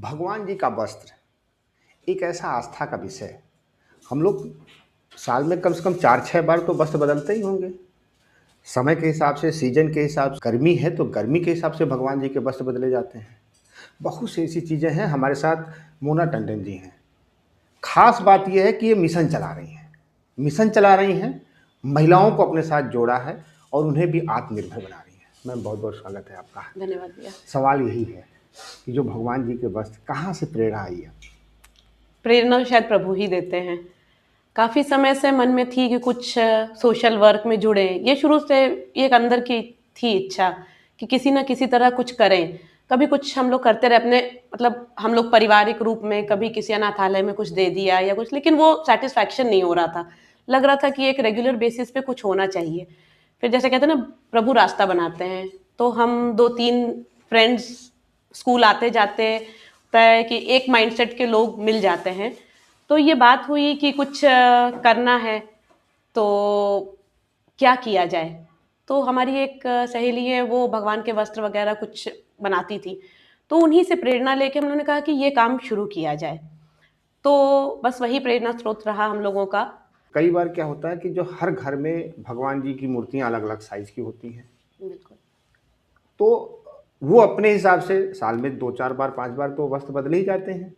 भगवान जी का वस्त्र एक ऐसा आस्था का विषय है। हम लोग साल में कम से कम 4-6 बार तो वस्त्र बदलते ही होंगे। समय के हिसाब से, सीज़न के हिसाब से, गर्मी है तो गर्मी के हिसाब से भगवान जी के वस्त्र बदले जाते हैं। बहुत सी ऐसी चीज़ें हैं, हमारे साथ मोना टंडन जी हैं। ख़ास बात ये है कि ये मिशन चला रही हैं। मिशन चला रही हैं, महिलाओं को अपने साथ जोड़ा है और उन्हें भी आत्मनिर्भर बना रही हैं। मैम, बहुत-बहुत स्वागत है आपका। धन्यवाद भैया। सवाल यही है कि जो भगवान जी के वस्त्र कहाँ से प्रेरणा आई है? प्रेरणा शायद प्रभु ही देते हैं। काफ़ी समय से मन में थी कि कुछ सोशल वर्क में जुड़ें। ये शुरू से एक अंदर की थी इच्छा कि किसी न किसी तरह कुछ करें। कभी कुछ हम लोग करते रहे अपने, मतलब हम लोग पारिवारिक रूप में कभी किसी अनाथालय में कुछ दे दिया या कुछ, लेकिन वो सैटिस्फैक्शन नहीं हो रहा था। लग रहा था कि एक रेगुलर बेसिस पे कुछ होना चाहिए। फिर जैसे कहते हैं ना, प्रभु रास्ता बनाते हैं, तो हम 2-3 फ्रेंड्स स्कूल आते जाते होता है कि एक माइंडसेट के लोग मिल जाते हैं। तो ये बात हुई कि कुछ करना है, तो क्या किया जाए। तो हमारी एक सहेली है, वो भगवान के वस्त्र वगैरह कुछ बनाती थी, तो उन्हीं से प्रेरणा लेके हम लोगों ने कहा कि ये काम शुरू किया जाए। तो बस वही प्रेरणा स्रोत रहा हम लोगों का। कई बार क्या होता है कि जो हर घर में भगवान जी की मूर्तियाँ अलग-अलग साइज़ की होती हैं। बिल्कुल। तो वो अपने हिसाब से साल में 2-4 बार, 5 बार तो वस्त्र बदले ही जाते हैं।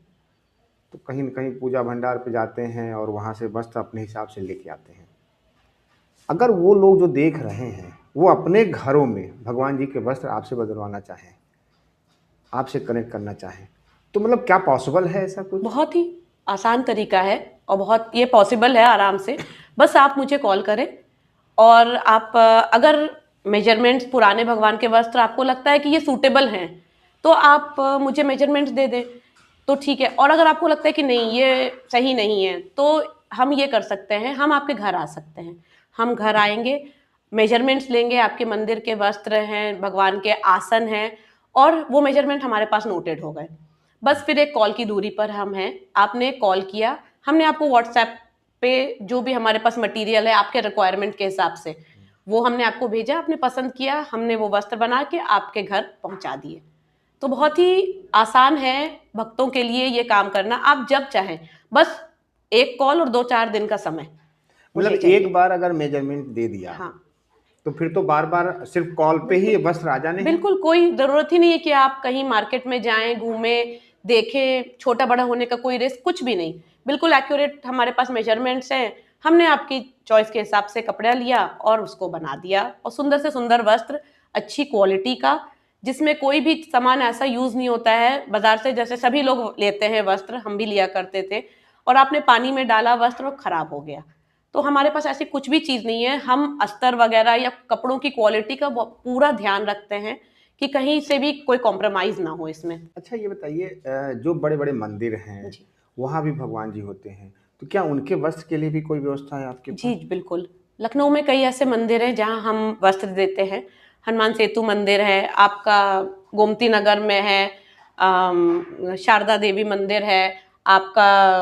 तो कहीं न कहीं पूजा भंडार पे जाते हैं और वहाँ से वस्त्र अपने हिसाब से लेके आते हैं। अगर वो लोग जो देख रहे हैं, वो अपने घरों में भगवान जी के वस्त्र आपसे बदलवाना चाहें, आपसे कनेक्ट करना चाहें, तो मतलब क्या पॉसिबल है ऐसा कुछ? बहुत ही आसान तरीका है और बहुत ये पॉसिबल है आराम से। बस आप मुझे कॉल करें और आप अगर मेजरमेंट्स पुराने भगवान के वस्त्र आपको लगता है कि ये सूटेबल हैं, तो आप मुझे मेजरमेंट्स दे दें, तो ठीक है। और अगर आपको लगता है कि नहीं ये सही नहीं है, तो हम ये कर सकते हैं, हम आपके घर आ सकते हैं। हम घर आएंगे, मेजरमेंट्स लेंगे, आपके मंदिर के वस्त्र हैं, भगवान के आसन हैं, और वो मेजरमेंट हमारे पास नोटेड हो गए। बस फिर एक कॉल की दूरी पर हम हैं। आपने कॉल किया, हमने आपको व्हाट्सएप पे जो भी हमारे पास मटेरियल है आपके रिक्वायरमेंट के हिसाब से, वो हमने आपको भेजा, आपने पसंद किया, हमने वो वस्त्र बना के आपके घर पहुंचा दिए। तो बहुत ही आसान है भक्तों के लिए ये काम करना। आप जब चाहें, बस एक कॉल और 2-4 दिन का समय मतलब मुझे चाहिए। एक बार अगर मेजरमेंट दे दिया, हाँ, तो फिर तो बार-बार सिर्फ़ कॉल पे ही बिल्कुल। वस्त्र आ जाने हैं? बिल्कुल, कोई ज़रूरत ही नहीं है कि आप कहीं मार्केट में जाएँ, घूमें, देखें, छोटा-बड़ा होने का कोई रिस्क कुछ भी नहीं। बिल्कुल एक्यूरेट हमारे पास मेजरमेंट्स हैं, हमने आपकी चॉइस के हिसाब से कपड़ा लिया और उसको बना दिया, और सुंदर से सुंदर वस्त्र, अच्छी क्वालिटी का, जिसमें कोई भी सामान ऐसा यूज़ नहीं होता है बाज़ार से। जैसे सभी लोग लेते हैं वस्त्र, हम भी लिया करते थे, और आपने पानी में डाला वस्त्र और खराब हो गया। तो हमारे पास ऐसी कुछ भी चीज़ नहीं है। हम अस्तर वगैरह या कपड़ों की क्वालिटी का पूरा ध्यान रखते हैं कि कहीं से भी कोई कॉम्प्रोमाइज़ ना हो इसमें। अच्छा, ये बताइए, जो बड़े-बड़े मंदिर हैं, जी। वहाँ भी भगवान जी होते हैं, तो क्या उनके वस्त्र के लिए भी कोई व्यवस्था है आपके जी, पास? बिल्कुल। लखनऊ में कई ऐसे मंदिर हैं जहाँ हम वस्त्र देते हैं। हनुमान सेतु मंदिर है, आपका गोमती नगर में है, शारदा देवी मंदिर है, आपका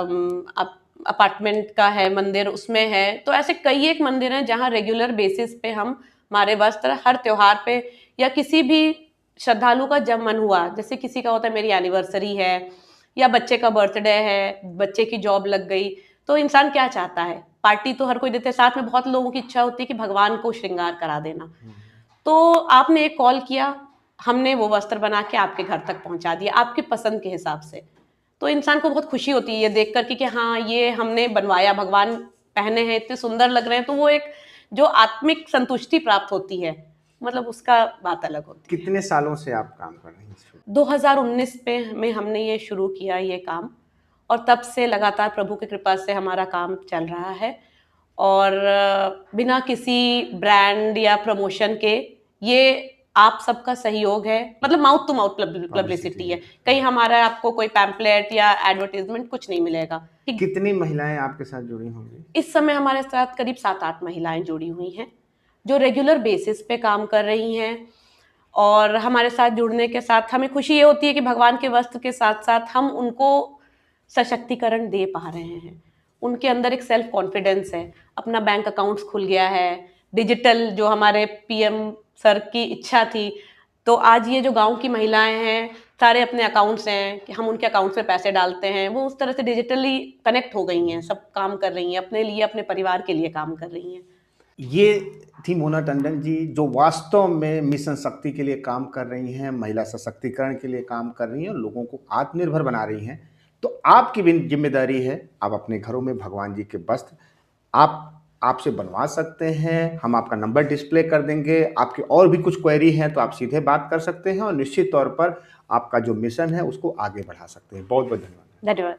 अपार्टमेंट का है मंदिर, उसमें है। तो ऐसे कई एक मंदिर हैं जहाँ रेगुलर बेसिस पे हम हमारे वस्त्र हर त्योहार पे, या किसी भी श्रद्धालु का जब मन हुआ, जैसे किसी का होता है मेरी एनिवर्सरी है या बच्चे का बर्थडे है, बच्चे की जॉब लग गई, तो इंसान क्या चाहता है, पार्टी तो हर कोई देते है, साथ में बहुत लोगों की इच्छा होती है कि भगवान को श्रृंगार करा देना। तो आपने एक कॉल किया, हमने वो वस्त्र बना के आपके घर तक पहुंचा दिया आपकी पसंद के हिसाब से। तो इंसान को बहुत खुशी होती है ये देख कर कि हाँ, ये हमने बनवाया, भगवान पहने हैं, इतने सुंदर लग रहे हैं, तो वो एक जो आत्मिक संतुष्टि प्राप्त होती है, मतलब उसका बात अलग होती है। कितने सालों से आप काम कर रही हैं इस फील्ड? 2019 में हमने ये शुरू किया ये काम, और तब से लगातार प्रभु की कृपा से हमारा काम चल रहा है। और बिना किसी ब्रांड या प्रमोशन के, ये आप सबका सहयोग है, मतलब mouth to mouth publicity publicity है। है। कहीं हमारा आपको कोई पैम्पलेट या एडवर्टाइजमेंट कुछ नहीं मिलेगा। कितनी महिलाएँ आपके साथ जुड़ी होंगी? इस समय हमारे साथ करीब 7-8 महिलाएं जुड़ी हुई हैं, जो रेगुलर बेसिस पे काम कर रही हैं। और हमारे साथ जुड़ने के साथ हमें खुशी ये होती है कि भगवान के वस्त्र के साथ साथ हम उनको सशक्तिकरण दे पा रहे हैं। उनके अंदर एक सेल्फ कॉन्फिडेंस है, अपना बैंक अकाउंट्स खुल गया है, डिजिटल जो हमारे पीएम सर की इच्छा थी, तो आज ये जो गांव की महिलाएं हैं, सारे अपने अकाउंट्स हैं कि हम उनके अकाउंट में पैसे डालते हैं, वो उस तरह से डिजिटली कनेक्ट हो गई हैं, सब काम कर रही हैं अपने लिए, अपने परिवार के लिए काम कर रही हैं। ये थी मोना टंडन जी, जो वास्तव में मिशन शक्ति के लिए काम कर रही हैं, महिला सशक्तिकरण के लिए काम कर रही हैं और लोगों को आत्मनिर्भर बना रही हैं। तो आपकी भी जिम्मेदारी है, आप अपने घरों में भगवान जी के वस्त्र आप आपसे बनवा सकते हैं। हम आपका नंबर डिस्प्ले कर देंगे। आपकी और भी कुछ क्वेरी हैं तो आप सीधे बात कर सकते हैं और निश्चित तौर पर आपका जो मिशन है उसको आगे बढ़ा सकते हैं। बहुत बहुत धन्यवाद। धन्यवाद।